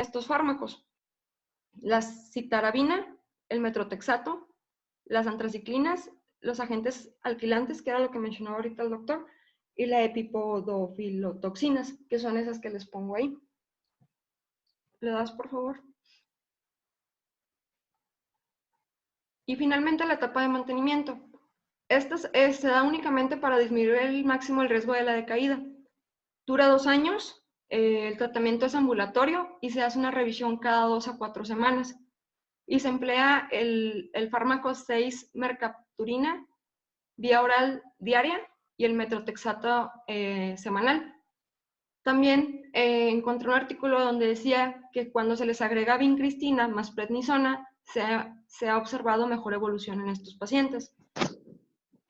estos fármacos: la citarabina, el metrotexato, las antraciclinas, los agentes alquilantes, que era lo que mencionaba ahorita el doctor, y la epipodofilotoxinas, que son esas que les pongo ahí. ¿Le das, por favor? Y finalmente la etapa de mantenimiento. Esta se da únicamente para disminuir el máximo el riesgo de la decaída. Dura 2 años, el tratamiento es ambulatorio y se hace una revisión cada 2 a 4 semanas. Y se emplea el fármaco 6-mercapturina vía oral diaria y el metrotexato semanal. También encontré un artículo donde decía que cuando se les agrega vincristina más prednisona, se ha observado mejor evolución en estos pacientes.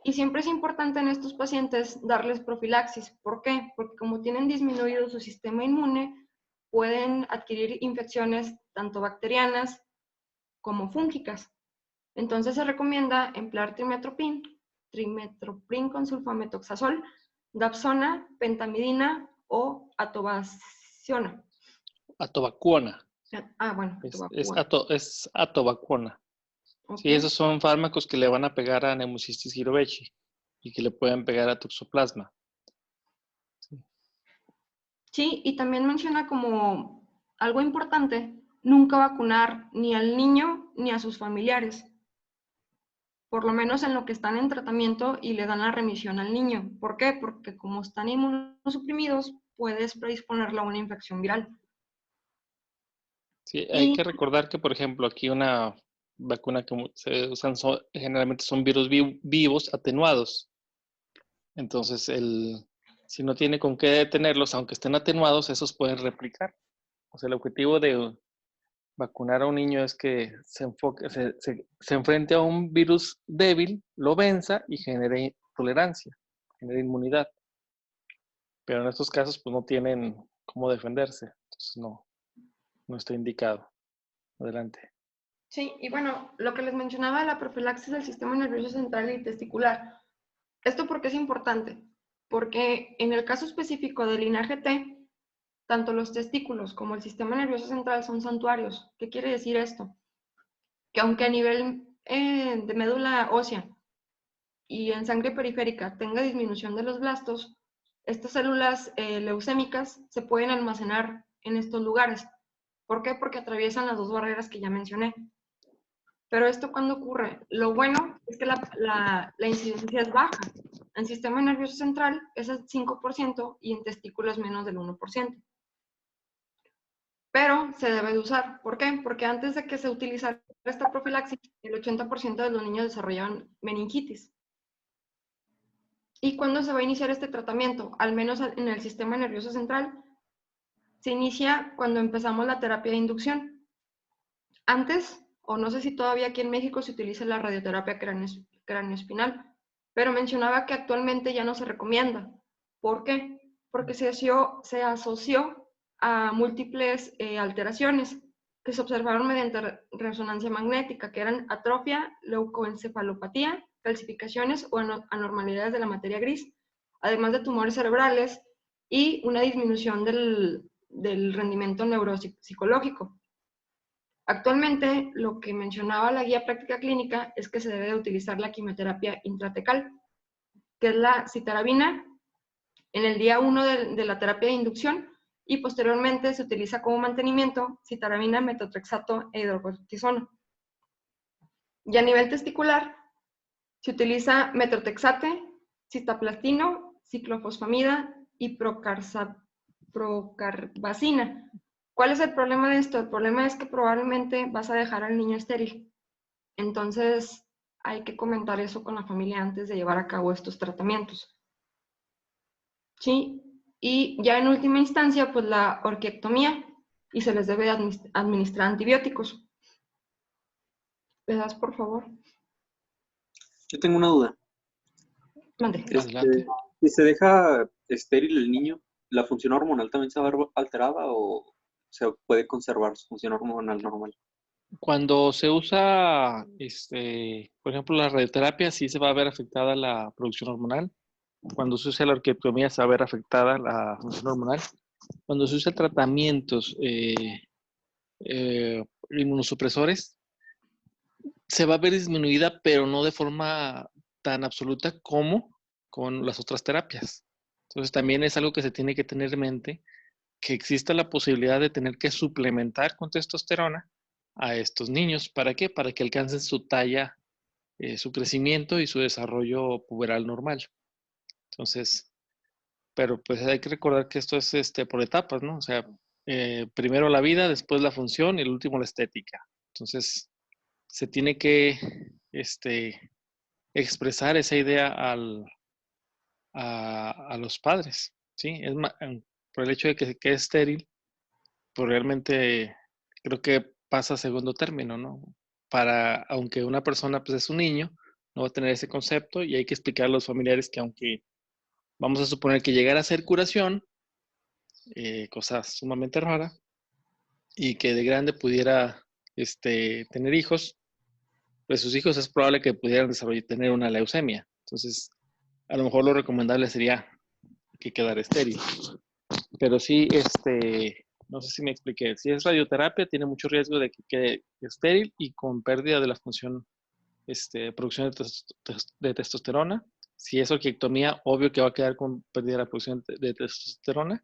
Y siempre es importante en estos pacientes darles profilaxis. ¿Por qué? Porque como tienen disminuido su sistema inmune, pueden adquirir infecciones tanto bacterianas como fúngicas. Entonces se recomienda emplear trimetoprim con sulfametoxazol, dapsona, pentamidina o atovaciona. Atovacuona. Bueno, es atovacuona. Okay. Sí, esos son fármacos que le van a pegar a Pneumocystis jirovecii y que le pueden pegar a Toxoplasma. Sí, y también menciona como algo importante, nunca vacunar ni al niño ni a sus familiares, por lo menos en lo que están en tratamiento y le dan la remisión al niño. ¿Por qué? Porque como están inmunosuprimidos, puedes predisponerlo a una infección viral. Sí, hay que recordar que, por ejemplo, aquí una vacuna que se usan generalmente son virus vivos atenuados. Entonces, si no tiene con qué detenerlos, aunque estén atenuados, esos pueden replicar. O sea, el objetivo de vacunar a un niño es que se enfrente a un virus débil, lo venza y genere tolerancia, genere inmunidad. Pero en estos casos, pues no tienen cómo defenderse. Entonces, no está indicado. Adelante. Sí, y bueno, lo que les mencionaba, la profilaxis del sistema nervioso central y testicular. ¿Esto por qué es importante? Porque en el caso específico del linaje T, tanto los testículos como el sistema nervioso central son santuarios. ¿Qué quiere decir esto? Que aunque a nivel de médula ósea y en sangre periférica tenga disminución de los blastos, estas células leucémicas se pueden almacenar en estos lugares. ¿Por qué? Porque atraviesan las dos barreras que ya mencioné. Pero esto, ¿cuándo ocurre? Lo bueno es que la incidencia es baja. En sistema nervioso central es el 5% y en testículos menos del 1%. Pero se debe de usar. ¿Por qué? Porque antes de que se utilizara esta profilaxis, el 80% de los niños desarrollaban meningitis. ¿Y cuándo se va a iniciar este tratamiento? Al menos en el sistema nervioso central, se inicia cuando empezamos la terapia de inducción. Antes, o no sé si todavía aquí en México se utiliza la radioterapia craneoespinal, pero mencionaba que actualmente ya no se recomienda. ¿Por qué? Porque se asoció a múltiples alteraciones que se observaron mediante resonancia magnética, que eran atrofia, leucoencefalopatía, calcificaciones o anormalidades de la materia gris, además de tumores cerebrales y una disminución del rendimiento neuropsicológico. Actualmente, lo que mencionaba la guía práctica clínica es que se debe de utilizar la quimioterapia intratecal, que es la citarabina, en el día 1 de la terapia de inducción, y posteriormente se utiliza como mantenimiento citarabina, metotrexato e hidrocortisona. Y a nivel testicular, se utiliza metrotexate, cistaplastino, ciclofosfamida y procarbazina. ¿Cuál es el problema de esto? El problema es que probablemente vas a dejar al niño estéril. Entonces, hay que comentar eso con la familia antes de llevar a cabo estos tratamientos. ¿Sí? Y ya en última instancia, pues la orquiectomía, y se les debe administrar antibióticos. ¿Le das, por favor? Yo tengo una duda. Mande. Si se deja estéril el niño, ¿la función hormonal también se va a ver alterada o se puede conservar su función hormonal normal? Cuando se usa, por ejemplo, la radioterapia, sí se va a ver afectada la producción hormonal. Cuando se usa la orquiectomía, se va a ver afectada la función hormonal. Cuando se usa tratamientos inmunosupresores, se va a ver disminuida, pero no de forma tan absoluta como con las otras terapias. Entonces también es algo que se tiene que tener en mente, que exista la posibilidad de tener que suplementar con testosterona a estos niños. ¿Para qué? Para que alcancen su talla, su crecimiento y su desarrollo puberal normal. Entonces, pero pues hay que recordar que esto es por etapas, ¿no? O sea, primero la vida, después la función y el último la estética. Entonces, se tiene que expresar esa idea a los padres, ¿sí? Por el hecho de que es estéril, pues realmente creo que pasa a segundo término, ¿no? Aunque una persona pues es un niño, no va a tener ese concepto y hay que explicar a los familiares que aunque vamos a suponer que llegara a ser curación, cosa sumamente rara, y que de grande pudiera tener hijos, pues sus hijos es probable que pudieran tener una leucemia. Entonces, a lo mejor lo recomendable sería que quedara estéril. Pero sí, no sé si me expliqué. Si es radioterapia, tiene mucho riesgo de que quede estéril y con pérdida de la función, producción de testosterona. Si es orquiectomía, obvio que va a quedar con pérdida de la producción de testosterona.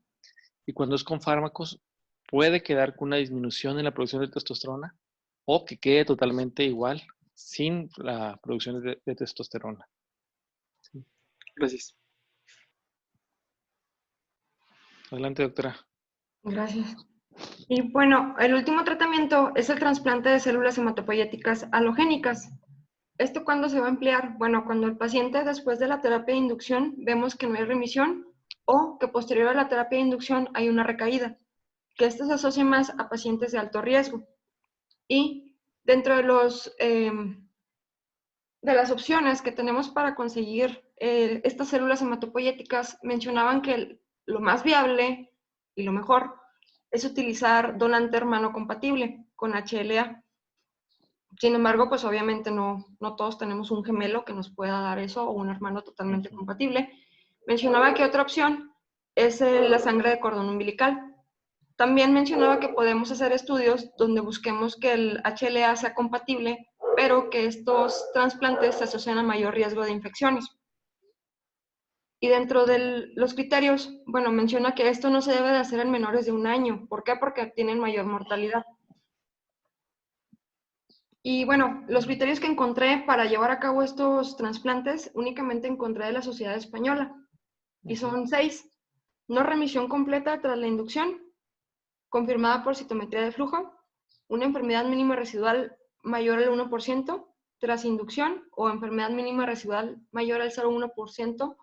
Y cuando es con fármacos, puede quedar con una disminución en la producción de testosterona o que quede totalmente igual sin la producción de testosterona. Sí. Gracias. Adelante, doctora. Gracias. Y bueno, el último tratamiento es el trasplante de células hematopoyéticas halogénicas. ¿Esto cuándo se va a emplear? Bueno, cuando el paciente después de la terapia de inducción vemos que no hay remisión o que posterior a la terapia de inducción hay una recaída, que esto se asocia más a pacientes de alto riesgo. Y dentro de de las opciones que tenemos para conseguir estas células hematopoyéticas, mencionaban que lo más viable y lo mejor es utilizar donante hermano compatible con HLA. Sin embargo, pues obviamente no todos tenemos un gemelo que nos pueda dar eso o un hermano totalmente compatible. Mencionaba que otra opción es la sangre de cordón umbilical. También mencionaba que podemos hacer estudios donde busquemos que el HLA sea compatible, pero que estos trasplantes se asocian a mayor riesgo de infecciones. Y dentro de los criterios, bueno, menciona que esto no se debe de hacer en menores de 1 año. ¿Por qué? Porque tienen mayor mortalidad. Y bueno, los criterios que encontré para llevar a cabo estos trasplantes, únicamente encontré de la Sociedad Española. Y son 6. No remisión completa tras la inducción, confirmada por citometría de flujo, una enfermedad mínima residual mayor al 1% tras inducción o enfermedad mínima residual mayor al 0,1%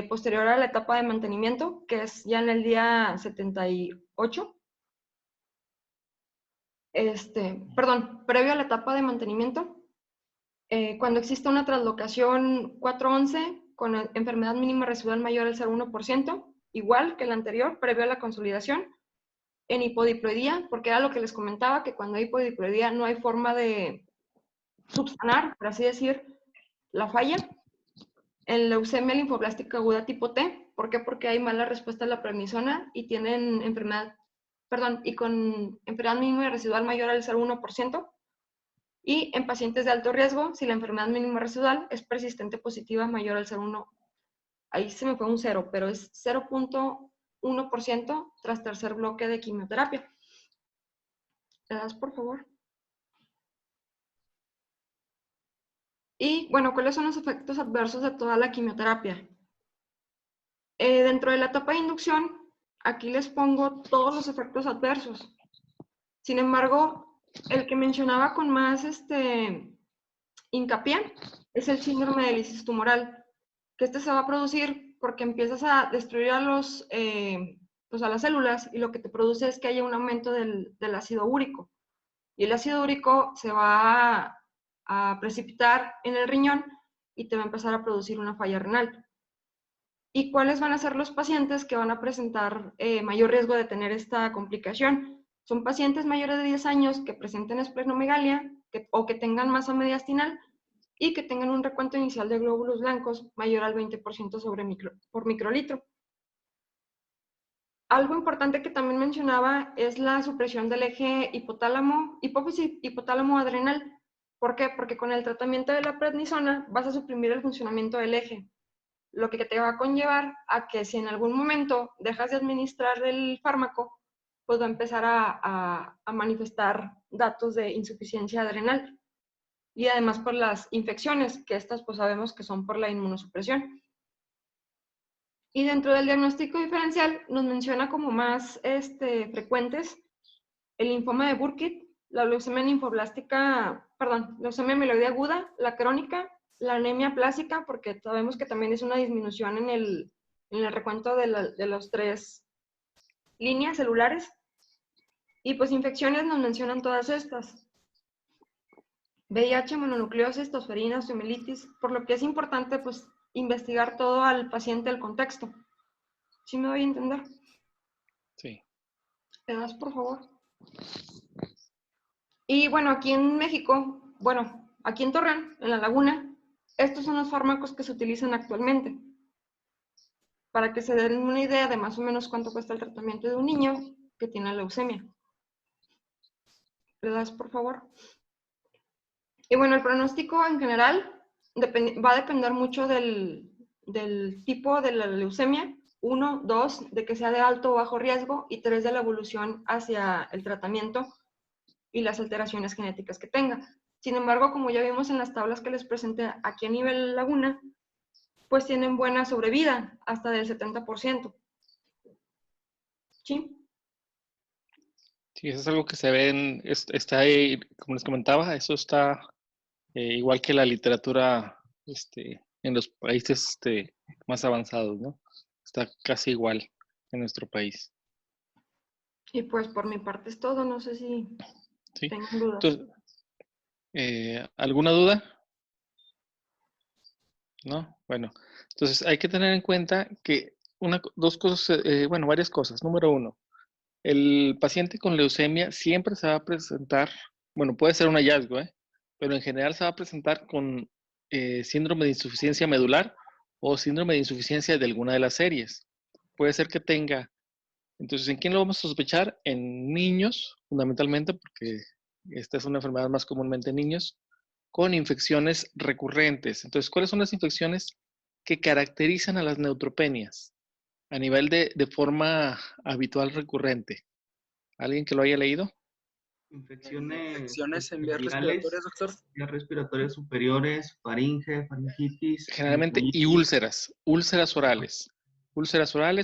posterior a la etapa de mantenimiento, que es ya en el día 78. Previo a la etapa de mantenimiento, cuando existe una translocación 411 con enfermedad mínima residual mayor al 0,1%, igual que la anterior, previo a la consolidación, en hipodiploidía, porque era lo que les comentaba, que cuando hay hipodiploidía no hay forma de subsanar, por así decir, la falla. En leucemia linfoblástica aguda tipo T, ¿por qué? Porque hay mala respuesta a la prednisona y tienen y con enfermedad mínima residual mayor al 0,1%. Y en pacientes de alto riesgo, si la enfermedad mínima residual es persistente positiva mayor al 0,1%, ahí se me fue un 0, pero es 0,1% tras tercer bloque de quimioterapia. ¿Le das, por favor? Y bueno, ¿cuáles son los efectos adversos de toda la quimioterapia? Dentro de la etapa de inducción, aquí les pongo todos los efectos adversos. Sin embargo, el que mencionaba con más hincapié es el síndrome de lisis tumoral, que se va a producir porque empiezas a destruir a las células y lo que te produce es que haya un aumento del ácido úrico. Y el ácido úrico se va a precipitar en el riñón y te va a empezar a producir una falla renal. ¿Y cuáles van a ser los pacientes que van a presentar mayor riesgo de tener esta complicación? Son pacientes mayores de 10 años que presenten esplenomegalia o que tengan masa mediastinal y que tengan un recuento inicial de glóbulos blancos mayor al 20% por microlitro. Algo importante que también mencionaba es la supresión del eje hipófisis-hipotálamo adrenal. ¿Por qué? Porque con el tratamiento de la prednisona vas a suprimir el funcionamiento del eje, lo que te va a conllevar a que si en algún momento dejas de administrar el fármaco, pues va a empezar a manifestar datos de insuficiencia adrenal. Y además por las infecciones, que estas pues sabemos que son por la inmunosupresión. Y dentro del diagnóstico diferencial nos menciona como más frecuentes el linfoma de Burkitt, la leucemia linfoblástica, perdón, leucemia mieloide aguda, la crónica, la anemia plásica, porque sabemos que también es una disminución en el recuento de las 3 líneas celulares. Y pues infecciones nos mencionan todas estas. VIH, mononucleosis, tosferina, osteomielitis, por lo que es importante pues investigar todo al paciente, el contexto. ¿Sí me doy a entender? Sí. ¿Te das, por favor? Y bueno, aquí en México, bueno, aquí en Torreón, en La Laguna, estos son los fármacos que se utilizan actualmente. Para que se den una idea de más o menos cuánto cuesta el tratamiento de un niño que tiene leucemia. ¿Le das, por favor? Y bueno, el pronóstico en general va a depender mucho del tipo de la leucemia. 1, 2, de que sea de alto o bajo riesgo, y 3, de la evolución hacia el tratamiento y las alteraciones genéticas que tenga. Sin embargo, como ya vimos en las tablas que les presenté aquí a nivel Laguna, pues tienen buena sobrevida, hasta del 70%. ¿Sí? Sí, eso es algo que se ve está ahí, como les comentaba, eso está igual que la literatura en los países más avanzados, ¿no? Está casi igual en nuestro país. Y pues por mi parte es todo, no sé si ¿Sí? tengan dudas. Entonces, ¿alguna duda? ¿No? Bueno, entonces hay que tener en cuenta que dos cosas, bueno, varias cosas. Número 1, el paciente con leucemia siempre se va a presentar, bueno, puede ser un hallazgo, pero en general se va a presentar con síndrome de insuficiencia medular o síndrome de insuficiencia de alguna de las series. Puede ser que tenga, entonces, ¿en quién lo vamos a sospechar? En niños, fundamentalmente, porque esta es una enfermedad más comúnmente en niños, con infecciones recurrentes. Entonces, ¿cuáles son las infecciones que caracterizan a las neutropenias a nivel de forma habitual recurrente? ¿Alguien que lo haya leído? Infecciones en vías virales, respiratorias, doctor. Vías respiratorias superiores, faringe, faringitis. Generalmente, y úlceras orales,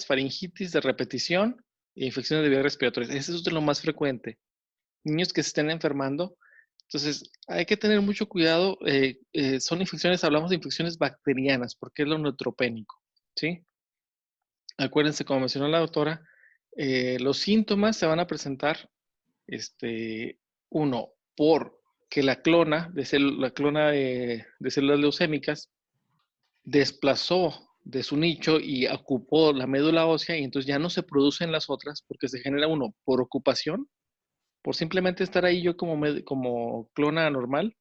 faringitis de repetición e infecciones de vías respiratorias. Eso es de lo más frecuente. Niños que se estén enfermando. Entonces, hay que tener mucho cuidado. Son infecciones, hablamos de infecciones bacterianas, porque es lo neutropénico, ¿sí? Acuérdense, como mencionó la doctora, los síntomas se van a presentar, uno, por que la clona de células leucémicas desplazó de su nicho y ocupó la médula ósea, y entonces ya no se producen las otras porque se genera uno por ocupación, por simplemente estar ahí yo como clona normal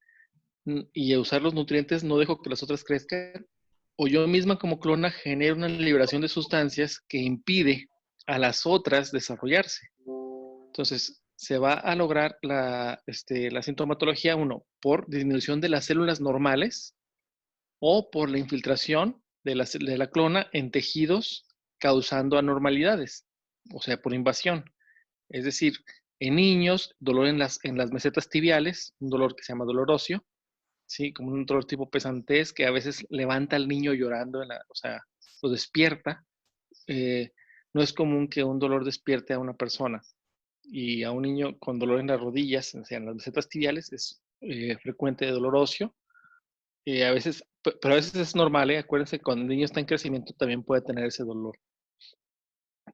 y usar los nutrientes, no dejo que las otras crezcan, o yo misma como clona genero una liberación de sustancias que impide a las otras desarrollarse. Entonces, se va a lograr la sintomatología, uno, por disminución de las células normales o por la infiltración de la clona en tejidos causando anormalidades, o sea, por invasión. Es decir, en niños, dolor en las mesetas tibiales, un dolor que se llama dolor óseo, ¿sí? Como un dolor tipo pesantez que a veces levanta al niño llorando, o sea, lo despierta. No es común que un dolor despierte a una persona, y a un niño con dolor en las rodillas, o sea, en las mesetas tibiales, es frecuente de dolor óseo. A veces, pero a veces es normal, acuérdense, cuando el niño está en crecimiento también puede tener ese dolor,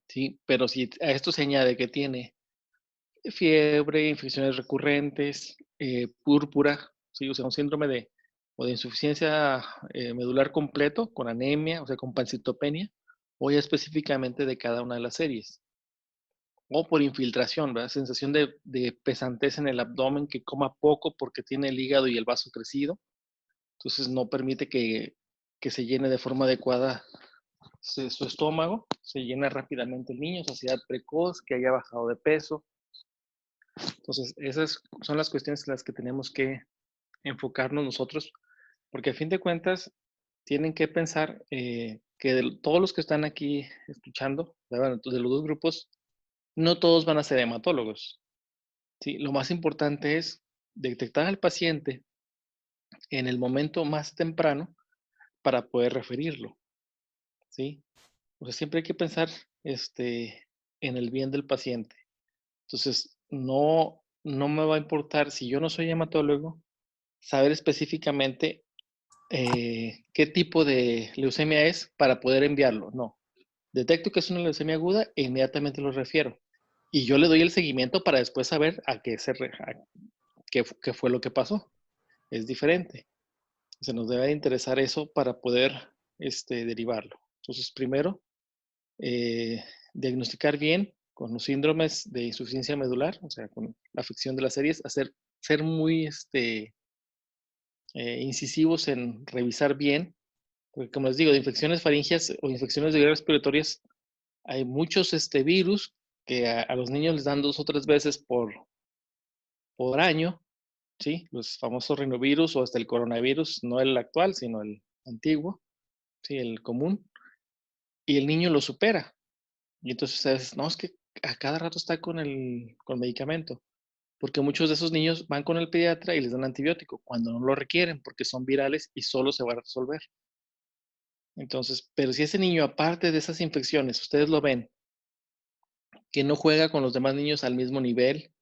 ¿sí? Pero si a esto se añade que tiene fiebre, infecciones recurrentes, púrpura, ¿sí? O sea, un síndrome de insuficiencia medular completo, con anemia, o sea, con pancitopenia, o ya específicamente de cada una de las series. O por infiltración, ¿verdad? Sensación de pesantez en el abdomen, que coma poco porque tiene el hígado y el vaso crecido. Entonces no permite que se llene de forma adecuada su estómago, se llena rápidamente el niño, saciedad precoz, que haya bajado de peso. Entonces, esas son las cuestiones en las que tenemos que enfocarnos nosotros, porque a fin de cuentas tienen que pensar que de todos los que están aquí escuchando, de los dos grupos, no todos van a ser hematólogos. ¿Sí? Lo más importante es detectar al paciente en el momento más temprano para poder referirlo. ¿Sí? O sea, siempre hay que pensar en el bien del paciente. Entonces, no me va a importar, si yo no soy hematólogo, saber específicamente qué tipo de leucemia es para poder enviarlo. No. Detecto que es una leucemia aguda e inmediatamente lo refiero. Y yo le doy el seguimiento para después saber qué fue lo que pasó. Es diferente. Se nos debe de interesar eso para poder derivarlo. Entonces, primero, diagnosticar bien con los síndromes de insuficiencia medular, o sea, con la afección de las series, ser muy incisivos en revisar bien, porque como les digo, de infecciones faringias o infecciones de vías respiratorias, hay muchos virus que a los niños les dan 2 o 3 veces por año, ¿sí? Los famosos rinovirus o hasta el coronavirus, no el actual, sino el antiguo, ¿sí? El común, y el niño lo supera. Y entonces a veces, no, es que a cada rato está con medicamento, porque muchos de esos niños van con el pediatra y les dan antibiótico cuando no lo requieren, porque son virales y solo se van a resolver. Entonces, pero si ese niño, aparte de esas infecciones, ustedes lo ven, que no juega con los demás niños al mismo nivel,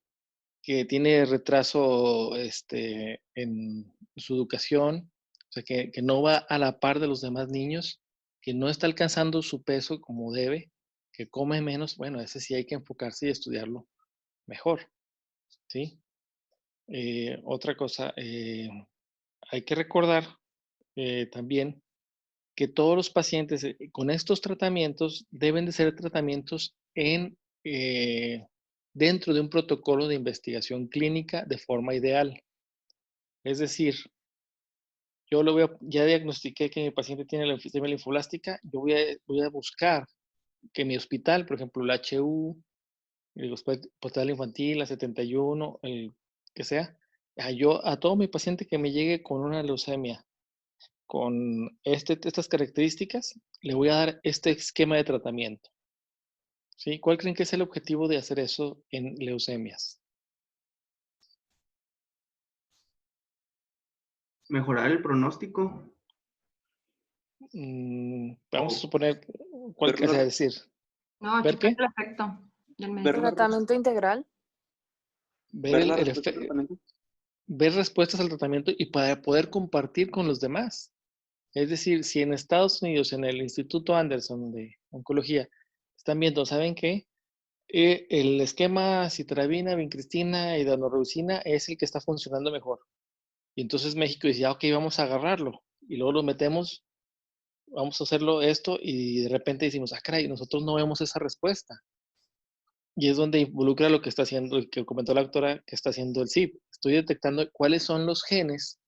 que tiene retraso en su educación, o sea, que no va a la par de los demás niños, que no está alcanzando su peso como debe, que come menos, bueno, ese sí hay que enfocarse y estudiarlo mejor, ¿sí? Otra cosa, hay que recordar también que todos los pacientes con estos tratamientos deben de ser tratamientos dentro de un protocolo de investigación clínica de forma ideal. Es decir, ya diagnostiqué que mi paciente tiene la enfisema linfoblástica, yo voy a buscar que mi hospital, por ejemplo, el HU, el hospital infantil, la 71, el que sea, a todo mi paciente que me llegue con una leucemia, con estas características, le voy a dar este esquema de tratamiento. ¿Sí? ¿Cuál creen que es el objetivo de hacer eso en leucemias? Mejorar el pronóstico. Vamos a suponer, ¿cuál Ver la- querés decir? No, ¿Ver checar qué? el efecto del Ver medicamento. la, Tratamiento integral. Ver la el respuesta del efecto, tratamiento. ver respuestas al tratamiento y para poder compartir con los demás. Es decir, si en Estados Unidos, en el Instituto Anderson de Oncología, están viendo, ¿saben qué? El esquema citarabina, vincristina y daunorubicina es el que está funcionando mejor. Y entonces México dice, ok, vamos a agarrarlo. Y luego lo metemos, vamos a hacerlo esto y de repente decimos, caray, nosotros no vemos esa respuesta. Y es donde involucra lo que está haciendo, que comentó la doctora, que está haciendo el CIP. Estoy detectando cuáles son los genes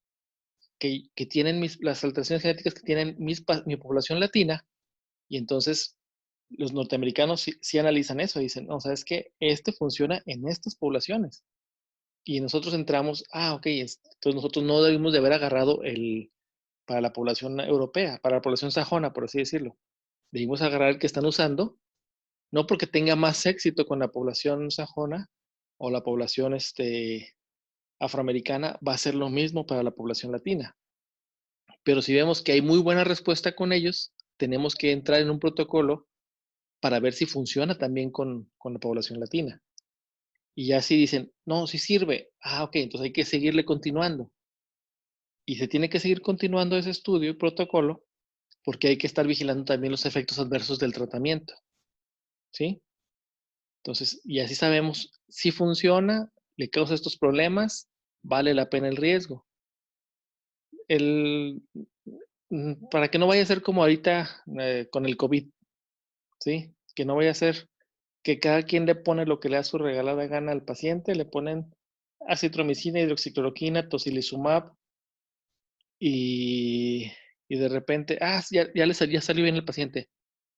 que tienen las alteraciones genéticas que tienen mi población latina, y entonces los norteamericanos sí analizan eso, dicen, no, ¿sabes qué? Funciona en estas poblaciones. Y nosotros entramos, ok, entonces nosotros no debimos de haber agarrado para la población europea, para la población sajona, por así decirlo. Debimos agarrar el que están usando, no porque tenga más éxito con la población sajona o la población afroamericana, va a ser lo mismo para la población latina. Pero si vemos que hay muy buena respuesta con ellos, tenemos que entrar en un protocolo para ver si funciona también con la población latina. Y ya si dicen, no, si sirve, ok, entonces hay que seguirle continuando. Y se tiene que seguir continuando ese estudio y protocolo porque hay que estar vigilando también los efectos adversos del tratamiento. ¿Sí? Entonces, y así sabemos si funciona, le causa estos problemas, vale la pena el riesgo. Para que no vaya a ser como ahorita con el COVID, ¿sí? Que no vaya a ser que cada quien le pone lo que le da su regalada gana al paciente, le ponen acitromicina, hidroxicloroquina, tocilizumab y de repente, ya salió bien el paciente.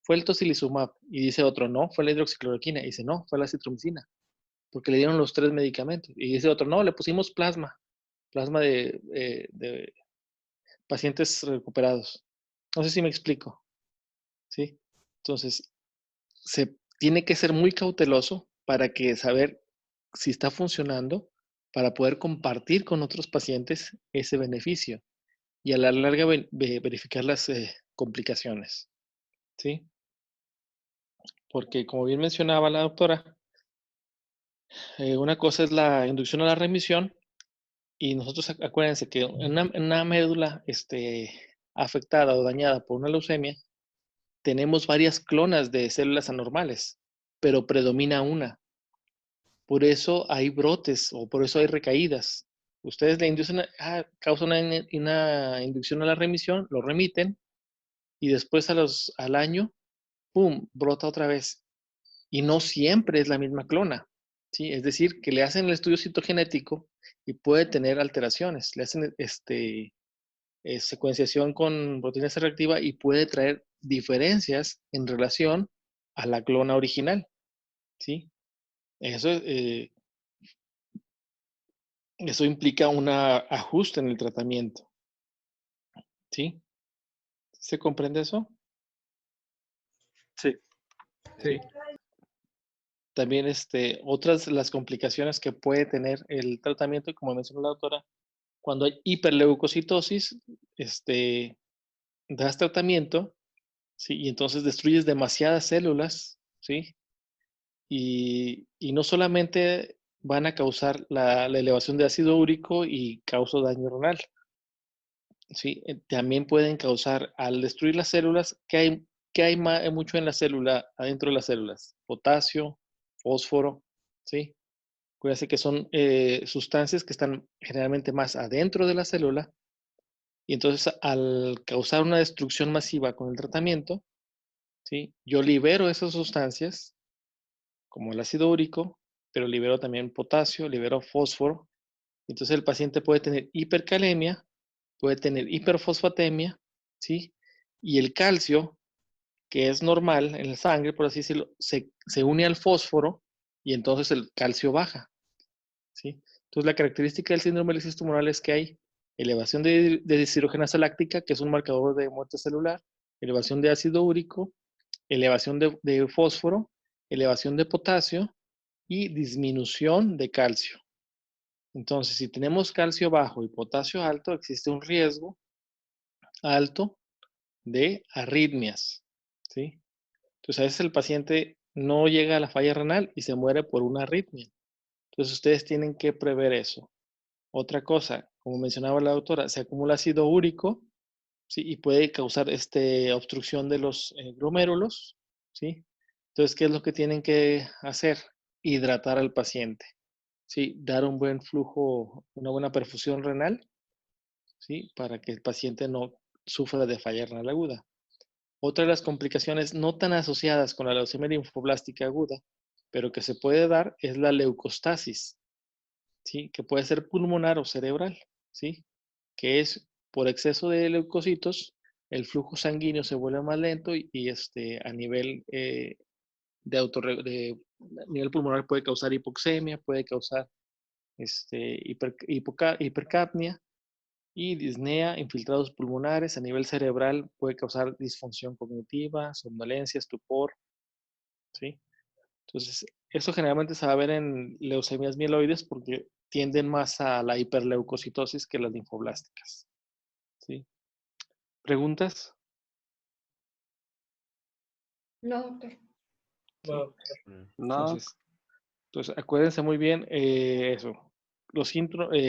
fue el tocilizumab. Y dice otro, no, fue la hidroxicloroquina. Y dice, no, fue la citromicina. Porque le dieron los 3 medicamentos. Y dice otro, no, le pusimos plasma de pacientes recuperados. No sé si me explico, ¿sí? Entonces, se tiene que ser muy cauteloso para que saber si está funcionando, para poder compartir con otros pacientes ese beneficio y a la larga verificar las complicaciones, ¿sí? Porque como bien mencionaba la doctora, una cosa es la inducción a la remisión y nosotros acuérdense que en una médula afectada o dañada por una leucemia, tenemos varias clonas de células anormales, pero predomina una. Por eso hay brotes o por eso hay recaídas. Ustedes le inducen, causan una inducción a la remisión, lo remiten y después al año, ¡pum!, brota otra vez. Y no siempre es la misma clona, ¿sí? Es decir, que le hacen el estudio citogenético y puede tener alteraciones. Le hacen secuenciación con proteína C reactiva y puede traer diferencias en relación a la clona original, ¿sí? Eso implica un ajuste en el tratamiento, ¿sí? ¿Se comprende eso? Sí. Sí. También otras de las complicaciones que puede tener el tratamiento, como mencionó la doctora, cuando hay hiperleucocitosis, das tratamiento, ¿sí? Y entonces destruyes demasiadas células, ¿sí? Y no solamente van a causar la elevación de ácido úrico y causa daño renal, ¿sí? También pueden causar, al destruir las células, ¿qué hay mucho en la célula, adentro de las células? Potasio, fósforo, ¿sí? Acuérdense que son sustancias que están generalmente más adentro de la célula y entonces al causar una destrucción masiva con el tratamiento, ¿sí? Yo libero esas sustancias como el ácido úrico, pero libero también potasio, libero fósforo. Entonces el paciente puede tener hipercalemia, puede tener hiperfosfatemia, ¿sí? Y el calcio, que es normal en la sangre, por así decirlo, se une al fósforo y entonces el calcio baja, ¿sí? Entonces la característica del síndrome de lisis tumoral es que hay elevación de deshidrogenasa láctica, que es un marcador de muerte celular, elevación de ácido úrico, elevación de fósforo, elevación de potasio y disminución de calcio. Entonces, si tenemos calcio bajo y potasio alto, existe un riesgo alto de arritmias, ¿sí? Entonces, a veces el paciente no llega a la falla renal y se muere por una arritmia. Entonces, ustedes tienen que prever eso. Otra cosa, como mencionaba la doctora, se acumula ácido úrico, ¿sí? Y puede causar obstrucción de los glomérulos, ¿sí? Entonces, ¿qué es lo que tienen que hacer? Hidratar al paciente, ¿sí? Dar un buen flujo, una buena perfusión renal, ¿sí? Para que el paciente no sufra de falla renal aguda. Otra de las complicaciones no tan asociadas con la leucemia linfoblástica aguda, pero que se puede dar es la leucostasis, ¿sí? Que puede ser pulmonar o cerebral, ¿sí? Que es por exceso de leucocitos, el flujo sanguíneo se vuelve más lento y a nivel de nivel pulmonar puede causar hipoxemia, puede causar hipercapnia y disnea, infiltrados pulmonares. A nivel cerebral puede causar disfunción cognitiva, somnolencia, estupor, ¿sí? Entonces, eso generalmente se va a ver en leucemias mieloides porque tienden más a la hiperleucocitosis que las linfoblásticas, ¿sí? ¿Preguntas? No, doctor. Sí. No, Entonces, acuérdense muy bien eso.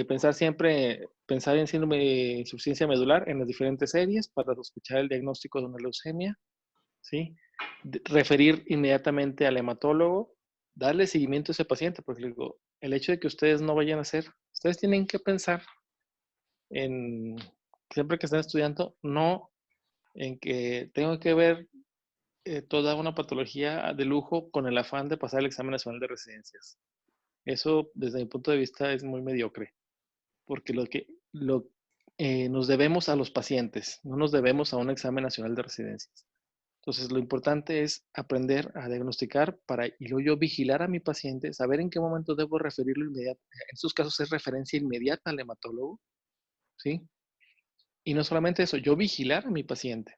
Pensar en síndrome de insuficiencia medular en las diferentes series para sospechar el diagnóstico de una leucemia, ¿sí? Referir inmediatamente al hematólogo, darle seguimiento a ese paciente, porque digo, el hecho de que ustedes no vayan a hacer, ustedes tienen que pensar en, siempre que estén estudiando, no en que tengo que ver toda una patología de lujo con el afán de pasar el examen nacional de residencias. Eso, desde mi punto de vista, es muy mediocre, porque nos debemos a los pacientes, no nos debemos a un examen nacional de residencias. Entonces, lo importante es aprender a diagnosticar y luego yo vigilar a mi paciente, saber en qué momento debo referirlo inmediatamente. En estos casos es referencia inmediata al hematólogo, ¿sí? Y no solamente eso, yo vigilar a mi paciente.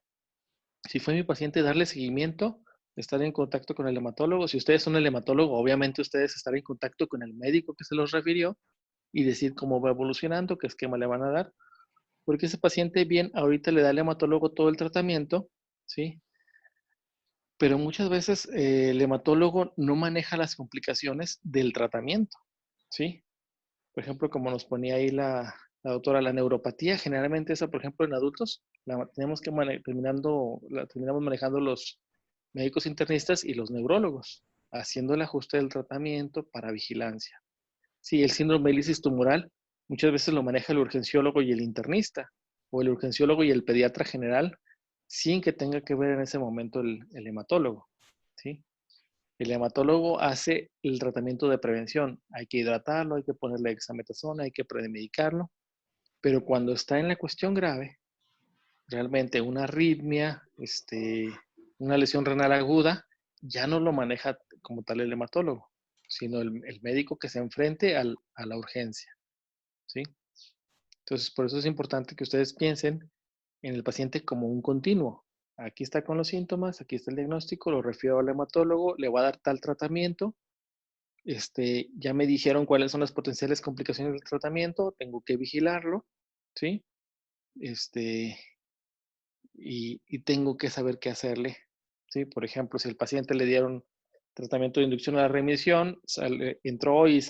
Si fue mi paciente, darle seguimiento, estar en contacto con el hematólogo. Si ustedes son el hematólogo, obviamente ustedes estar en contacto con el médico que se los refirió y decir cómo va evolucionando, qué esquema le van a dar. Porque ese paciente, bien, ahorita le da al hematólogo todo el tratamiento, ¿sí? Pero muchas veces el hematólogo no maneja las complicaciones del tratamiento, ¿sí? Por ejemplo, como nos ponía ahí la doctora, la neuropatía, generalmente esa, por ejemplo, en adultos, la tenemos que terminamos manejando los médicos internistas y los neurólogos, haciendo el ajuste del tratamiento para vigilancia. Sí, el síndrome de lisis tumoral muchas veces lo maneja el urgenciólogo y el internista, o el urgenciólogo y el pediatra general, sin que tenga que ver en ese momento el hematólogo, ¿sí? El hematólogo hace el tratamiento de prevención. Hay que hidratarlo, hay que ponerle dexametasona, hay que premedicarlo. Pero cuando está en la cuestión grave, realmente una arritmia, una lesión renal aguda, ya no lo maneja como tal el hematólogo, sino el médico que se enfrente a la urgencia, ¿sí? Entonces, por eso es importante que ustedes piensen en el paciente como un continuo. Aquí está con los síntomas, aquí está el diagnóstico, lo refiero al hematólogo, le va a dar tal tratamiento. Ya me dijeron cuáles son las potenciales complicaciones del tratamiento, tengo que vigilarlo, ¿sí? Y tengo que saber qué hacerle, ¿sí? Por ejemplo, si al paciente le dieron tratamiento de inducción a la remisión, entró hoy y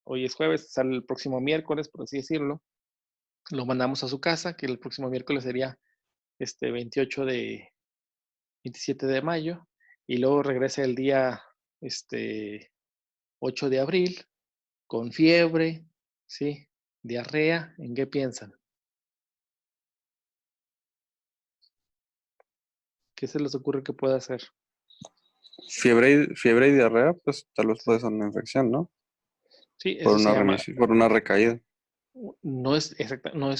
hoy es jueves, sale el próximo miércoles, por así decirlo, lo mandamos a su casa, que el próximo miércoles sería 27 de mayo, y luego regresa el día 8 de abril, con fiebre, ¿sí? Diarrea, ¿en qué piensan? ¿Qué se les ocurre que pueda hacer? Fiebre y diarrea, pues tal vez puede ser una infección, ¿no? Sí, Por eso se una llama, remisión, por una recaída. no es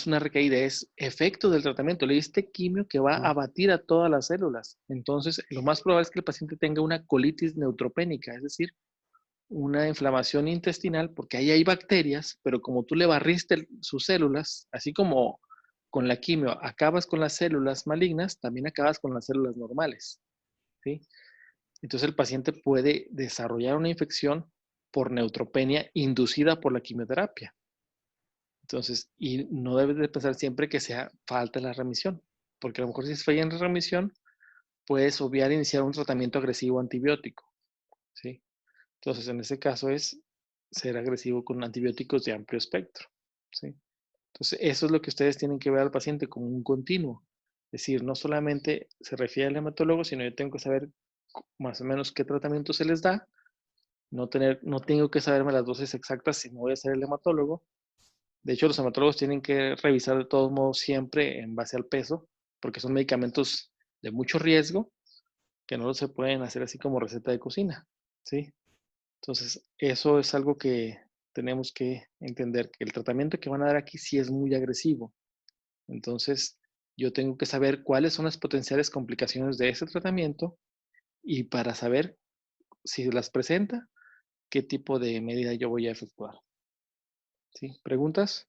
una recaída, es efecto del tratamiento. Le diste quimio que va a abatir a todas las células. Entonces, lo más probable es que el paciente tenga una colitis neutropénica, es decir, una inflamación intestinal, porque ahí hay bacterias, pero como tú le barriste sus células, así como con la quimio acabas con las células malignas, también acabas con las células normales, ¿sí? Entonces el paciente puede desarrollar una infección por neutropenia inducida por la quimioterapia. Entonces, y no debe de pensar siempre que sea falta la remisión, porque a lo mejor si es falla en remisión, puedes obviar iniciar un tratamiento agresivo antibiótico, ¿sí? Entonces, en ese caso es ser agresivo con antibióticos de amplio espectro, ¿sí? Entonces, eso es lo que ustedes tienen que ver al paciente como un continuo. Es decir, no solamente se refiere al hematólogo, sino yo tengo que saber más o menos qué tratamiento se les da, no tengo que saberme las dosis exactas si no voy a ser el hematólogo. De hecho, los hematólogos tienen que revisar de todos modos siempre en base al peso, porque son medicamentos de mucho riesgo que no se pueden hacer así como receta de cocina, ¿sí? Entonces, eso es algo que tenemos que entender, que el tratamiento que van a dar aquí sí es muy agresivo. Entonces, yo tengo que saber cuáles son las potenciales complicaciones de ese tratamiento y para saber si las presenta, qué tipo de medida yo voy a efectuar. ¿Sí? ¿Preguntas?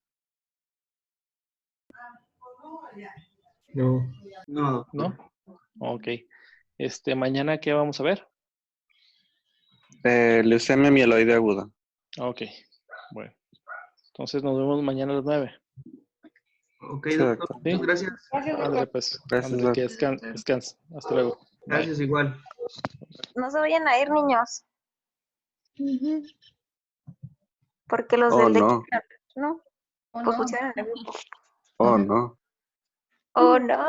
No. No, doctor. ¿No? Ok. Mañana, ¿qué vamos a ver? Leucemia mieloide aguda. Ok. Bueno. Entonces nos vemos mañana a las 9. Ok, Sí, doctor. doctor. Muchas gracias. Gracias, Ándale, doctor. pues. Gracias, Ándale, que doctor. descansa. Hasta luego. Bye. Gracias igual. No se vayan a ir, niños. Porque los Oh, del de no. ¿no? Pues pusieron en el grupo. Oh, no. Oh, no.